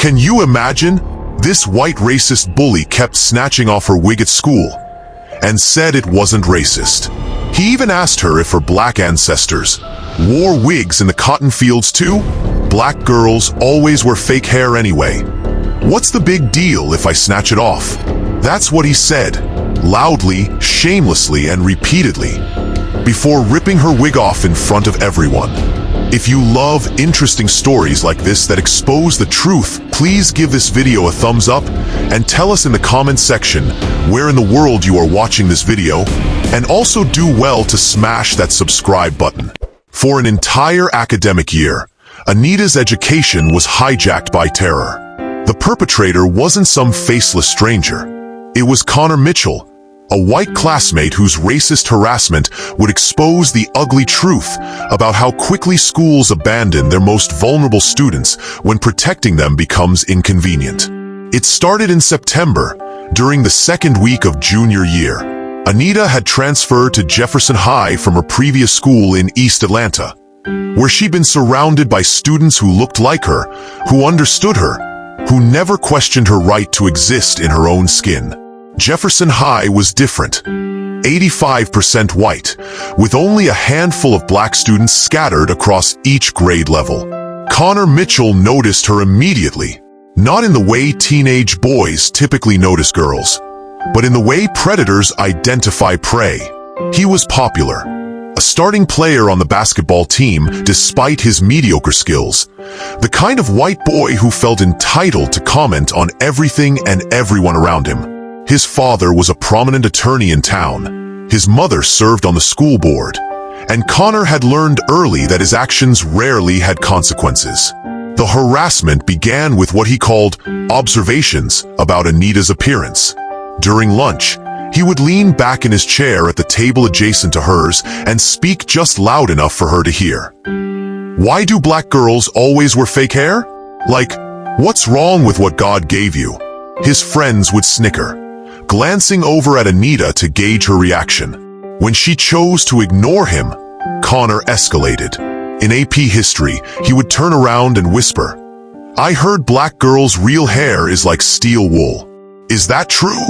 Can you imagine? This white racist bully kept snatching off her wig at school and said it wasn't racist. He even asked her if her black ancestors wore wigs in the cotton fields too. Black girls always wear fake hair anyway. What's the big deal if I snatch it off? That's what he said, loudly, shamelessly, and repeatedly, before ripping her wig off in front of everyone. If you love interesting stories like this that expose the truth, please give this video a thumbs up and tell us in the comments section where in the world you are watching this video, and also do well to smash that subscribe button. For an entire academic year, Anita's education was hijacked by terror. The perpetrator wasn't some faceless stranger. It was Connor Mitchell, a white classmate whose racist harassment would expose the ugly truth about how quickly schools abandon their most vulnerable students when protecting them becomes inconvenient. It started in September, during the second week of junior year. Anita had transferred to Jefferson High from her previous school in East Atlanta, where she'd been surrounded by students who looked like her, who understood her, who never questioned her right to exist in her own skin. Jefferson High was different, 85% white, with only a handful of black students scattered across each grade level. Connor Mitchell noticed her immediately, not in the way teenage boys typically notice girls, but in the way predators identify prey. He was popular, a starting player on the basketball team despite his mediocre skills, the kind of white boy who felt entitled to comment on everything and everyone around him. His father was a prominent attorney in town. His mother served on the school board, and Connor had learned early that his actions rarely had consequences. The harassment began with what he called observations about Anita's appearance. During lunch, he would lean back in his chair at the table adjacent to hers and speak just loud enough for her to hear. "Why do black girls always wear fake hair? Like, what's wrong with what God gave you?" His friends would snicker, glancing over at Anita to gauge her reaction. When she chose to ignore him, Connor escalated. In AP history, he would turn around and whisper, "I heard black girls' real hair is like steel wool. Is that true?"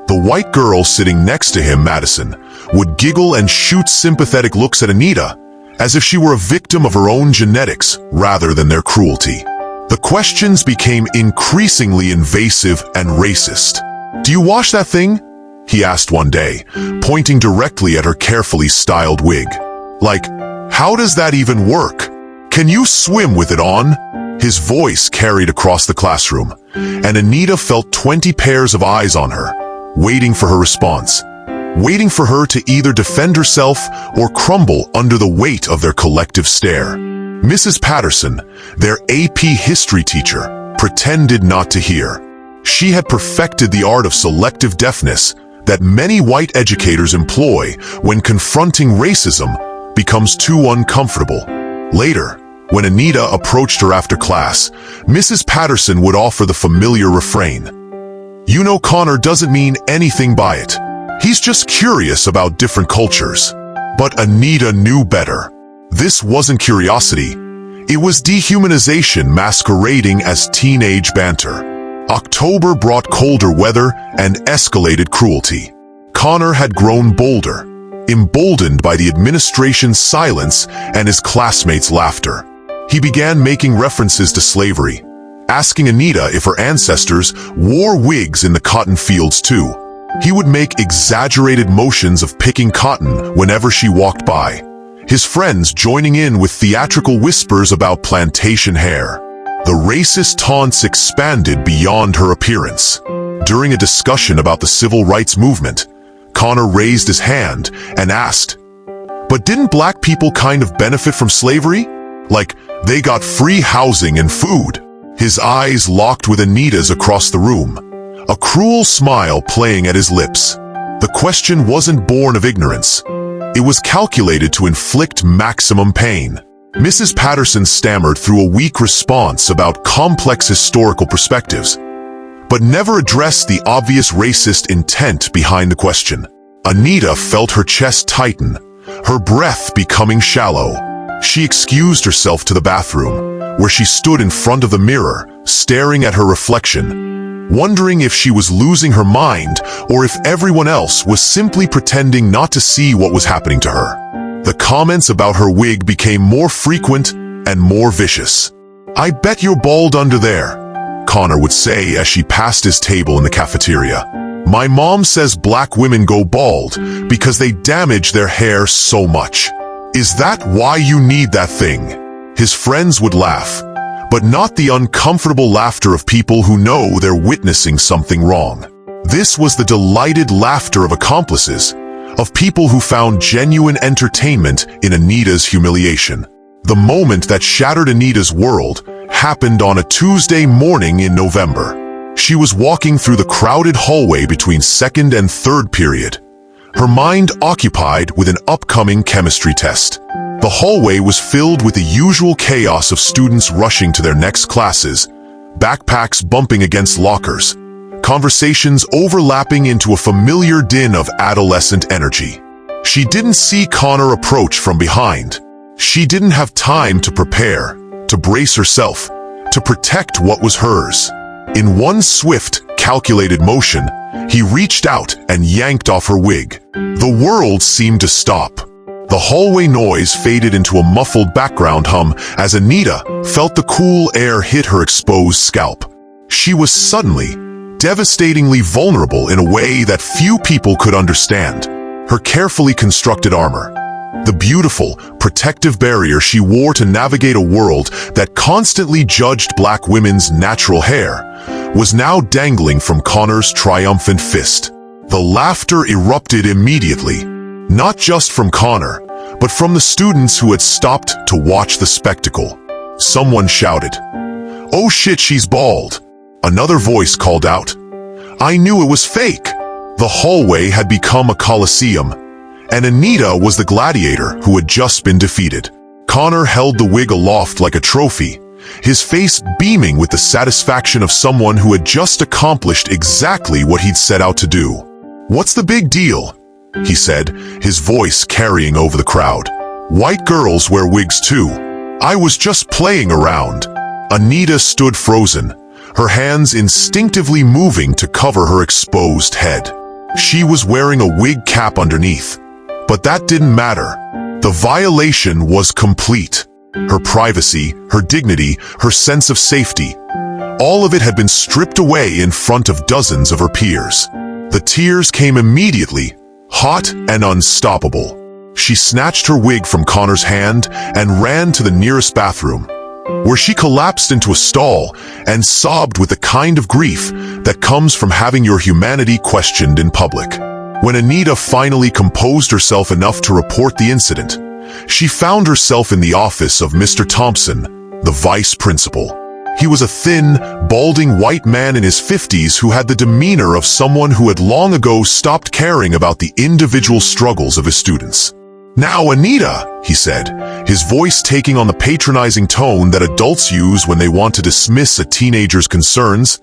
The white girl sitting next to him, Madison, would giggle and shoot sympathetic looks at Anita, as if she were a victim of her own genetics rather than their cruelty. The questions became increasingly invasive and racist. "Do you wash that thing?" he asked one day, pointing directly at her carefully styled wig. "Like, how does that even work? Can you swim with it on?" His voice carried across the classroom, and Anita felt 20 pairs of eyes on her, waiting for her response, waiting for her to either defend herself or crumble under the weight of their collective stare. Mrs. Patterson, their AP history teacher, pretended not to hear. She had perfected the art of selective deafness that many white educators employ when confronting racism becomes too uncomfortable. Later, when Anita approached her after class, Mrs. Patterson would offer the familiar refrain, "You know Connor doesn't mean anything by it. He's just curious about different cultures." But Anita knew better. This wasn't curiosity. It was dehumanization masquerading as teenage banter. October brought colder weather and escalated cruelty. Connor had grown bolder, emboldened by the administration's silence and his classmates' laughter. He began making references to slavery, asking Anita if her ancestors wore wigs in the cotton fields too. He would make exaggerated motions of picking cotton whenever she walked by, his friends joining in with theatrical whispers about plantation hair. The racist taunts expanded beyond her appearance. During a discussion about the civil rights movement, Connor raised his hand and asked, "But didn't black people kind of benefit from slavery? Like, they got free housing and food?" His eyes locked with Anita's across the room, a cruel smile playing at his lips. The question wasn't born of ignorance. It was calculated to inflict maximum pain. Mrs. Patterson stammered through a weak response about complex historical perspectives, but never addressed the obvious racist intent behind the question. Anita felt her chest tighten, her breath becoming shallow. She excused herself to the bathroom, where she stood in front of the mirror, staring at her reflection, wondering if she was losing her mind or if everyone else was simply pretending not to see what was happening to her. The comments about her wig became more frequent and more vicious. "I bet you're bald under there," Connor would say as she passed his table in the cafeteria. "My mom says black women go bald because they damage their hair so much. Is that why you need that thing?" His friends would laugh, but not the uncomfortable laughter of people who know they're witnessing something wrong. This was the delighted laughter of accomplices, of people who found genuine entertainment in Anita's humiliation. The moment that shattered Anita's world happened on a Tuesday morning in November. She was walking through the crowded hallway between second and third period, her mind occupied with an upcoming chemistry test. The hallway was filled with the usual chaos of students rushing to their next classes, backpacks bumping against lockers, conversations overlapping into a familiar din of adolescent energy. She didn't see Connor approach from behind. She didn't have time to prepare, to brace herself, to protect what was hers. In one swift, calculated motion, he reached out and yanked off her wig. The world seemed to stop. The hallway noise faded into a muffled background hum as Anita felt the cool air hit her exposed scalp. She was suddenly, devastatingly vulnerable in a way that few people could understand. Her carefully constructed armor, the beautiful, protective barrier she wore to navigate a world that constantly judged black women's natural hair, was now dangling from Connor's triumphant fist. The laughter erupted immediately, not just from Connor, but from the students who had stopped to watch the spectacle. Someone shouted, "Oh shit, she's bald." Another voice called out, "I knew it was fake." The hallway had become a coliseum, and Anita was the gladiator who had just been defeated. Connor held the wig aloft like a trophy, his face beaming with the satisfaction of someone who had just accomplished exactly what he'd set out to do. "What's the big deal?" he said, his voice carrying over the crowd. "White girls wear wigs too. I was just playing around." Anita stood frozen, her hands instinctively moving to cover her exposed head. She was wearing a wig cap underneath, but that didn't matter. The violation was complete. Her privacy, her dignity, her sense of safety, all of it had been stripped away in front of dozens of her peers. The tears came immediately, hot and unstoppable. She snatched her wig from Connor's hand and ran to the nearest bathroom, where she collapsed into a stall and sobbed with the kind of grief that comes from having your humanity questioned in public. When Anita finally composed herself enough to report the incident, she found herself in the office of Mr. Thompson, the vice principal. He was a thin, balding white man in his 50s who had the demeanor of someone who had long ago stopped caring about the individual struggles of his students. "Now, Anita," he said, his voice taking on the patronizing tone that adults use when they want to dismiss a teenager's concerns,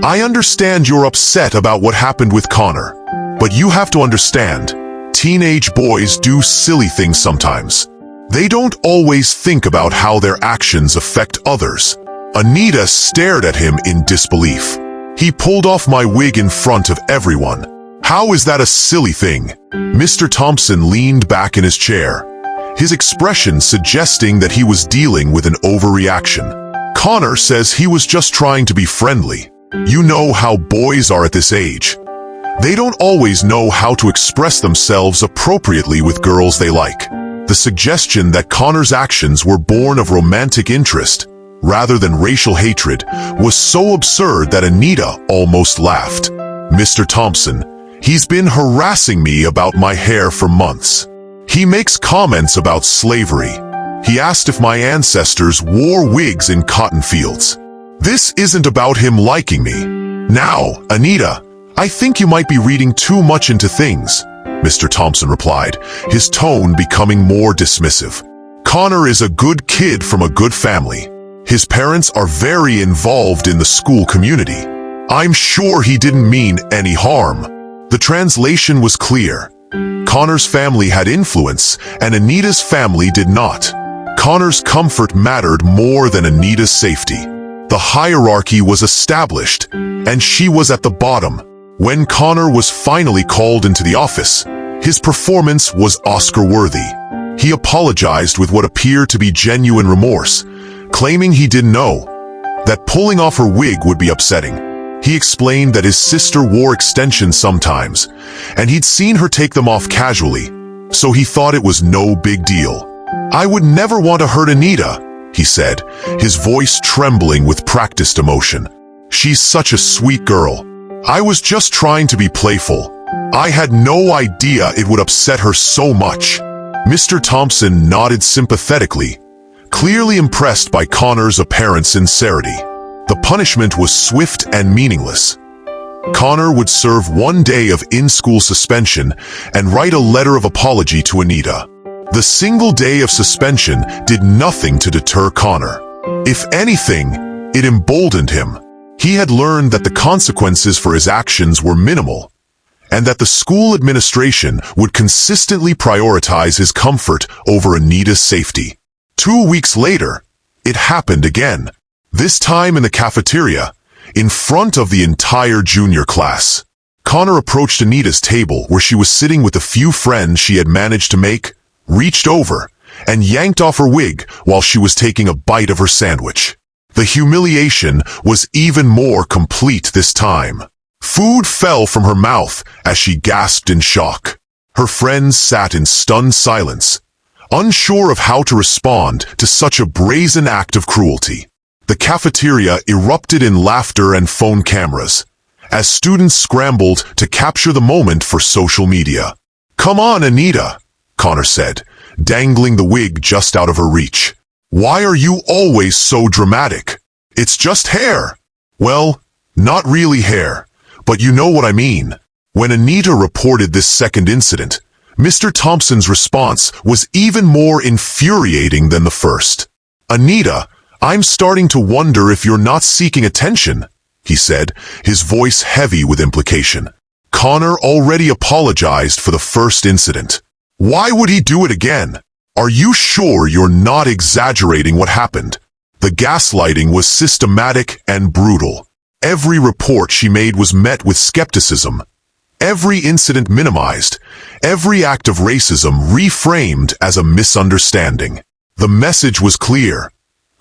"I understand you're upset about what happened with Connor, but you have to understand, teenage boys do silly things sometimes. They don't always think about how their actions affect others." Anita stared at him in disbelief. "He pulled off my wig in front of everyone. How is that a silly thing?" Mr. Thompson leaned back in his chair, his expression suggesting that he was dealing with an overreaction. "Connor says he was just trying to be friendly. You know how boys are at this age. They don't always know how to express themselves appropriately with girls they like." The suggestion that Connor's actions were born of romantic interest, rather than racial hatred, was so absurd that Anita almost laughed. "Mr. Thompson, he's been harassing me about my hair for months. He makes comments about slavery. He asked if my ancestors wore wigs in cotton fields. This isn't about him liking me." "Now, Anita, I think you might be reading too much into things," Mr. Thompson replied, his tone becoming more dismissive. "Connor is a good kid from a good family. His parents are very involved in the school community. I'm sure he didn't mean any harm." The translation was clear. Connor's family had influence, and Anita's family did not. Connor's comfort mattered more than Anita's safety. The hierarchy was established, and she was at the bottom. When Connor was finally called into the office, his performance was Oscar-worthy. He apologized with what appeared to be genuine remorse, claiming he didn't know that pulling off her wig would be upsetting. He explained that his sister wore extensions sometimes, and he'd seen her take them off casually, so he thought it was no big deal. "I would never want to hurt Anita," he said, his voice trembling with practiced emotion. "She's such a sweet girl. I was just trying to be playful. I had no idea it would upset her so much." Mr. Thompson nodded sympathetically, clearly impressed by Connor's apparent sincerity. The punishment was swift and meaningless. Connor would serve 1 day of in-school suspension and write a letter of apology to Anita. The single day of suspension did nothing to deter Connor. If anything, it emboldened him. He had learned that the consequences for his actions were minimal, and that the school administration would consistently prioritize his comfort over Anita's safety. 2 weeks later, it happened again. This time in the cafeteria, in front of the entire junior class. Connor approached Anita's table where she was sitting with the few friends she had managed to make, reached over, and yanked off her wig while she was taking a bite of her sandwich. The humiliation was even more complete this time. Food fell from her mouth as she gasped in shock. Her friends sat in stunned silence, unsure of how to respond to such a brazen act of cruelty. The cafeteria erupted in laughter and phone cameras, as students scrambled to capture the moment for social media. "Come on, Anita," Connor said, dangling the wig just out of her reach. "Why are you always so dramatic? It's just hair." "Well, not really hair, but you know what I mean." When Anita reported this second incident, Mr. Thompson's response was even more infuriating than the first. "Anita, I'm starting to wonder if you're not seeking attention," he said, his voice heavy with implication. Connor already apologized for the first incident. Why would he do it again? "Are you sure you're not exaggerating what happened?" The gaslighting was systematic and brutal. Every report she made was met with skepticism. Every incident minimized, every act of racism reframed as a misunderstanding. The message was clear.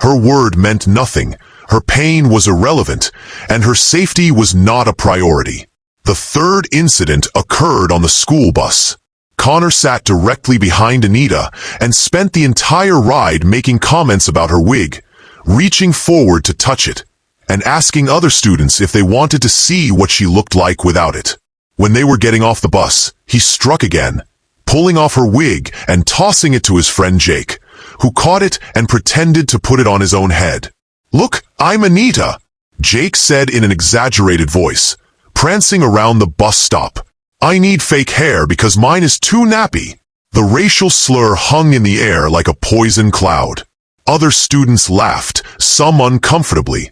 Her word meant nothing, her pain was irrelevant, and her safety was not a priority. The third incident occurred on the school bus. Connor sat directly behind Anita and spent the entire ride making comments about her wig, reaching forward to touch it, and asking other students if they wanted to see what she looked like without it. When they were getting off the bus, he struck again, pulling off her wig and tossing it to his friend Jake, who caught it and pretended to put it on his own head. "Look, I'm Anita," Jake said in an exaggerated voice, prancing around the bus stop. "I need fake hair because mine is too nappy." The racial slur hung in the air like a poison cloud. Other students laughed, some uncomfortably,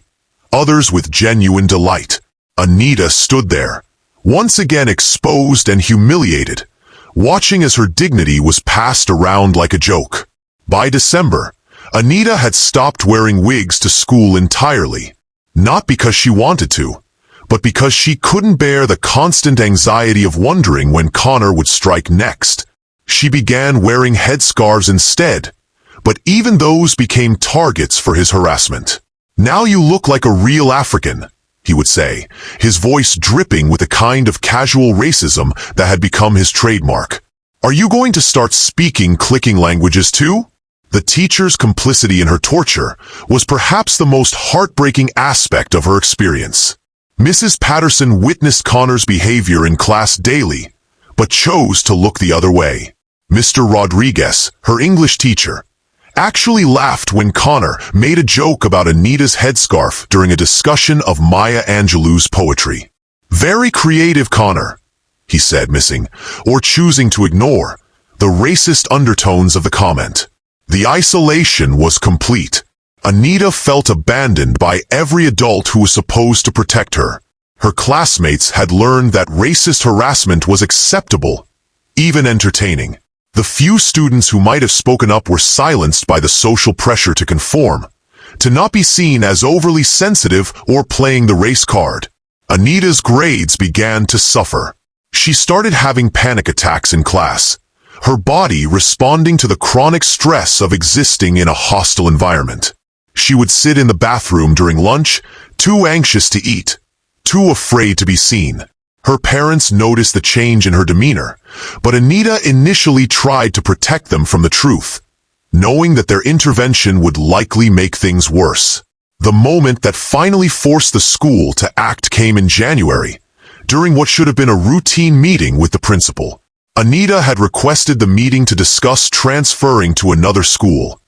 others with genuine delight. Anita stood there, once again exposed and humiliated, watching as her dignity was passed around like a joke. By December, Anita had stopped wearing wigs to school entirely, not because she wanted to, but because she couldn't bear the constant anxiety of wondering when Connor would strike next. She began wearing headscarves instead, but even those became targets for his harassment. "Now you look like a real African," he would say, his voice dripping with a kind of casual racism that had become his trademark. "Are you going to start speaking clicking languages too?" The teacher's complicity in her torture was perhaps the most heartbreaking aspect of her experience. Mrs. Patterson witnessed Connor's behavior in class daily, but chose to look the other way. Mr. Rodriguez, her English teacher, actually laughed when Connor made a joke about Anita's headscarf during a discussion of Maya Angelou's poetry. "Very creative, Connor," he said, missing, or choosing to ignore, the racist undertones of the comment. The isolation was complete. Anita felt abandoned by every adult who was supposed to protect her. Her classmates had learned that racist harassment was acceptable, even entertaining. The few students who might have spoken up were silenced by the social pressure to conform, to not be seen as overly sensitive or playing the race card. Anita's grades began to suffer. She started having panic attacks in class, her body responding to the chronic stress of existing in a hostile environment. She would sit in the bathroom during lunch, too anxious to eat, too afraid to be seen. Her parents noticed the change in her demeanor, but Anita initially tried to protect them from the truth, knowing that their intervention would likely make things worse. The moment that finally forced the school to act came in January, during what should have been a routine meeting with the principal. Anita had requested the meeting to discuss transferring to another school,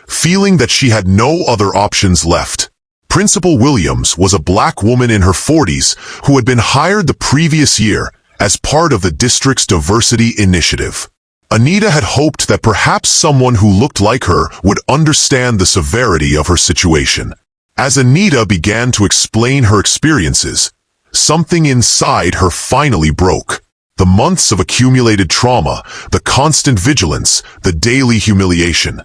feeling that she had no other options left. Principal Williams was a black woman in her 40s who had been hired the previous year as part of the district's diversity initiative. Anita had hoped that perhaps someone who looked like her would understand the severity of her situation. As Anita began to explain her experiences, something inside her finally broke. The months of accumulated trauma, the constant vigilance, the daily humiliation.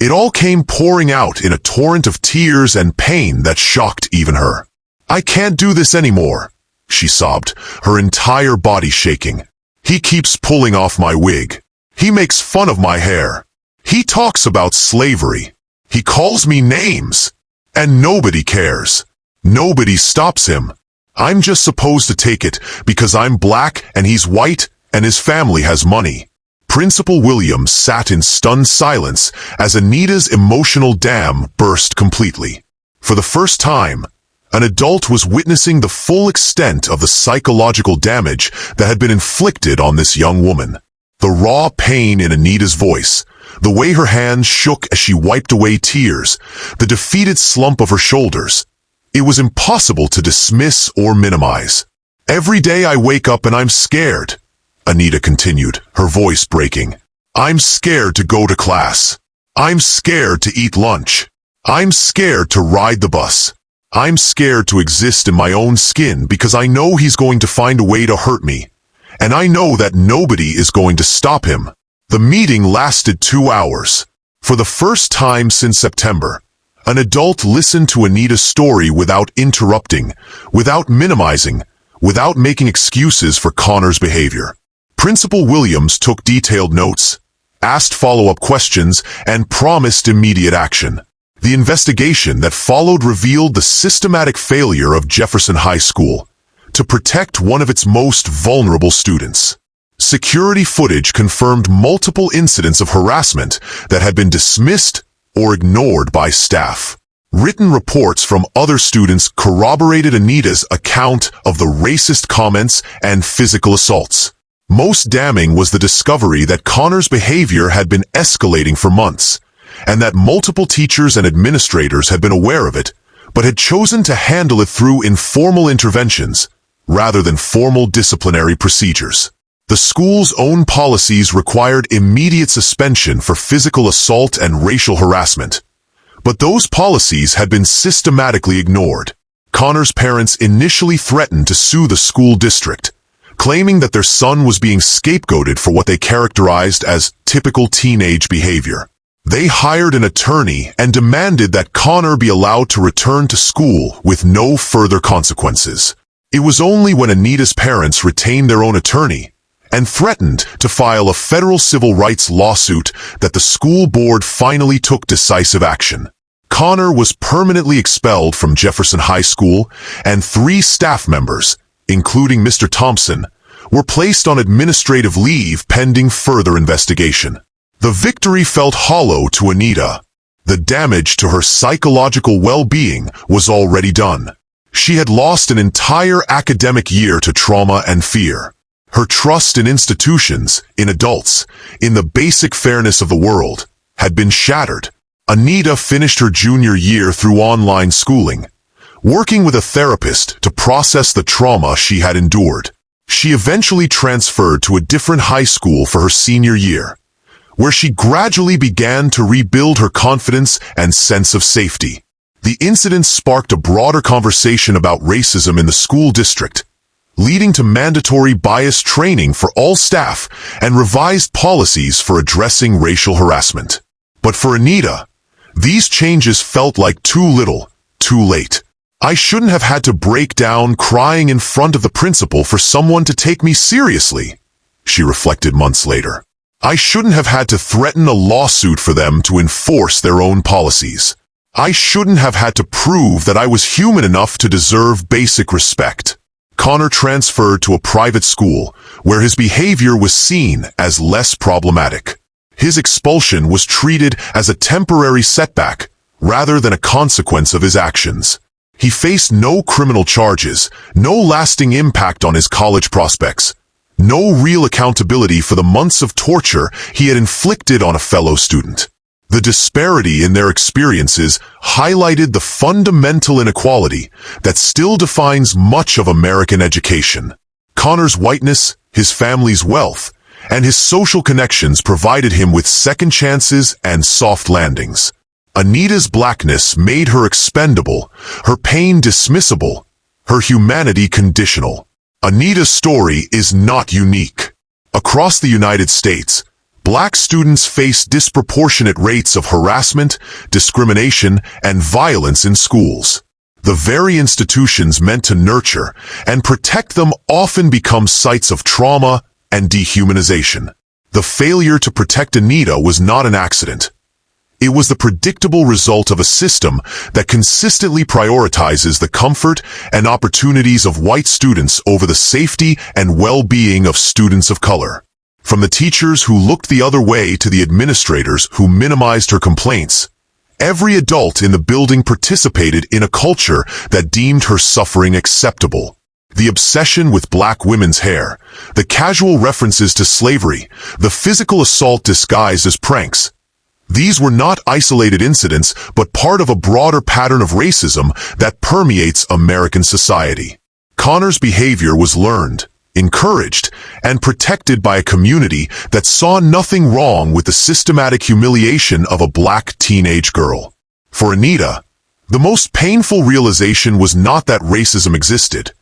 It all came pouring out in a torrent of tears and pain that shocked even her. "I can't do this anymore," she sobbed, her entire body shaking. "He keeps pulling off my wig. He makes fun of my hair. He talks about slavery. He calls me names. And nobody cares. Nobody stops him. I'm just supposed to take it because I'm black and he's white and his family has money." Principal Williams sat in stunned silence as Anita's emotional dam burst completely. For the first time, an adult was witnessing the full extent of the psychological damage that had been inflicted on this young woman. The raw pain in Anita's voice, the way her hands shook as she wiped away tears, the defeated slump of her shoulders. It was impossible to dismiss or minimize. "Every day I wake up and I'm scared," Anita continued, her voice breaking. "I'm scared to go to class. I'm scared to eat lunch. I'm scared to ride the bus. I'm scared to exist in my own skin because I know he's going to find a way to hurt me. And I know that nobody is going to stop him." The meeting lasted 2 hours. For the first time since September, an adult listened to Anita's story without interrupting, without minimizing, without making excuses for Connor's behavior. Principal Williams took detailed notes, asked follow-up questions, and promised immediate action. The investigation that followed revealed the systematic failure of Jefferson High School to protect one of its most vulnerable students. Security footage confirmed multiple incidents of harassment that had been dismissed or ignored by staff. Written reports from other students corroborated Anita's account of the racist comments and physical assaults. Most damning was the discovery that Connor's behavior had been escalating for months, and that multiple teachers and administrators had been aware of it, but had chosen to handle it through informal interventions, rather than formal disciplinary procedures. The school's own policies required immediate suspension for physical assault and racial harassment, but those policies had been systematically ignored. Connor's parents initially threatened to sue the school district, claiming that their son was being scapegoated for what they characterized as typical teenage behavior. They hired an attorney and demanded that Connor be allowed to return to school with no further consequences. It was only when Anita's parents retained their own attorney and threatened to file a federal civil rights lawsuit that the school board finally took decisive action. Connor was permanently expelled from Jefferson High School, and 3 staff members, including Mr. Thompson, were placed on administrative leave pending further investigation. The victory felt hollow to Anita. The damage to her psychological well-being was already done. She had lost an entire academic year to trauma and fear. Her trust in institutions, in adults, in the basic fairness of the world, had been shattered. Anita finished her junior year through online schooling, working with a therapist to process the trauma she had endured. She eventually transferred to a different high school for her senior year, where she gradually began to rebuild her confidence and sense of safety. The incident sparked a broader conversation about racism in the school district, leading to mandatory bias training for all staff and revised policies for addressing racial harassment. But for Anita, these changes felt like too little, too late. I shouldn't have had to break down crying in front of the principal for someone to take me seriously, she reflected months later. I shouldn't have had to threaten a lawsuit for them to enforce their own policies. I shouldn't have had to prove that I was human enough to deserve basic respect. Connor transferred to a private school where his behavior was seen as less problematic. His expulsion was treated as a temporary setback rather than a consequence of his actions. He faced no criminal charges, no lasting impact on his college prospects, no real accountability for the months of torture he had inflicted on a fellow student. The disparity in their experiences highlighted the fundamental inequality that still defines much of American education. Connor's whiteness, his family's wealth, and his social connections provided him with second chances and soft landings. Anita's blackness made her expendable, her pain dismissible, her humanity conditional. Anita's story is not unique. Across the United States, Black students face disproportionate rates of harassment, discrimination, and violence in schools. The very institutions meant to nurture and protect them often become sites of trauma and dehumanization. The failure to protect Anita was not an accident. It was the predictable result of a system that consistently prioritizes the comfort and opportunities of white students over the safety and well-being of students of color. From the teachers who looked the other way to the administrators who minimized her complaints, every adult in the building participated in a culture that deemed her suffering acceptable. The obsession with black women's hair, the casual references to slavery, the physical assault disguised as pranks. These were not isolated incidents, but part of a broader pattern of racism that permeates American society. Connor's behavior was learned, encouraged, and protected by a community that saw nothing wrong with the systematic humiliation of a black teenage girl. For Anita, the most painful realization was not that racism existed,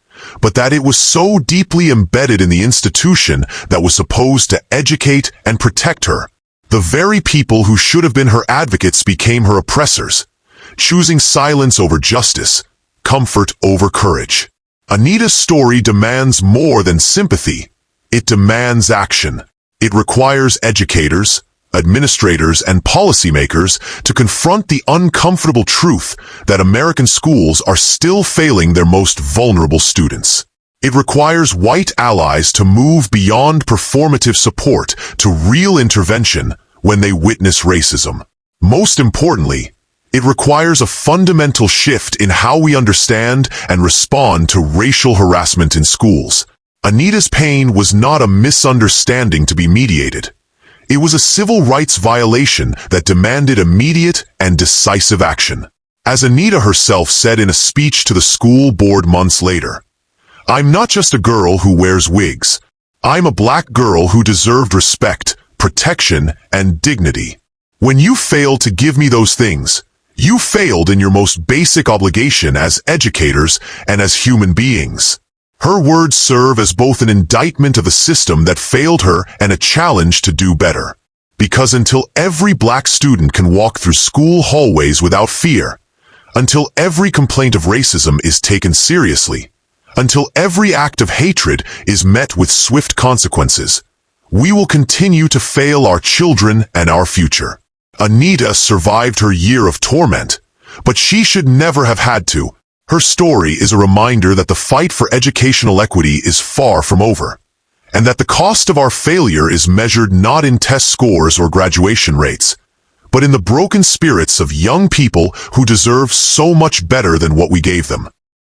but that it was so deeply embedded in the institution that was supposed to educate and protect her. The very people who should have been her advocates became her oppressors, choosing silence over justice, comfort over courage. Anita's story demands more than sympathy. It demands action. It requires educators, administrators, and policymakers to confront the uncomfortable truth that American schools are still failing their most vulnerable students. It requires white allies to move beyond performative support to real intervention when they witness racism. Most importantly, it requires a fundamental shift in how we understand and respond to racial harassment in schools. Anita's pain was not a misunderstanding to be mediated. It was a civil rights violation that demanded immediate and decisive action. As Anita herself said in a speech to the school board months later, "I'm not just a girl who wears wigs. I'm a black girl who deserved respect, protection, and dignity. When you failed to give me those things, you failed in your most basic obligation as educators and as human beings." Her words serve as both an indictment of a system that failed her and a challenge to do better. Because until every black student can walk through school hallways without fear, until every complaint of racism is taken seriously, until every act of hatred is met with swift consequences, we will continue to fail our children and our future. Anita survived her year of torment, but she should never have had to. Her story is a reminder that the fight for educational equity is far from over, and that the cost of our failure is measured not in test scores or graduation rates, but in the broken spirits of young people who deserve so much better than what we gave them.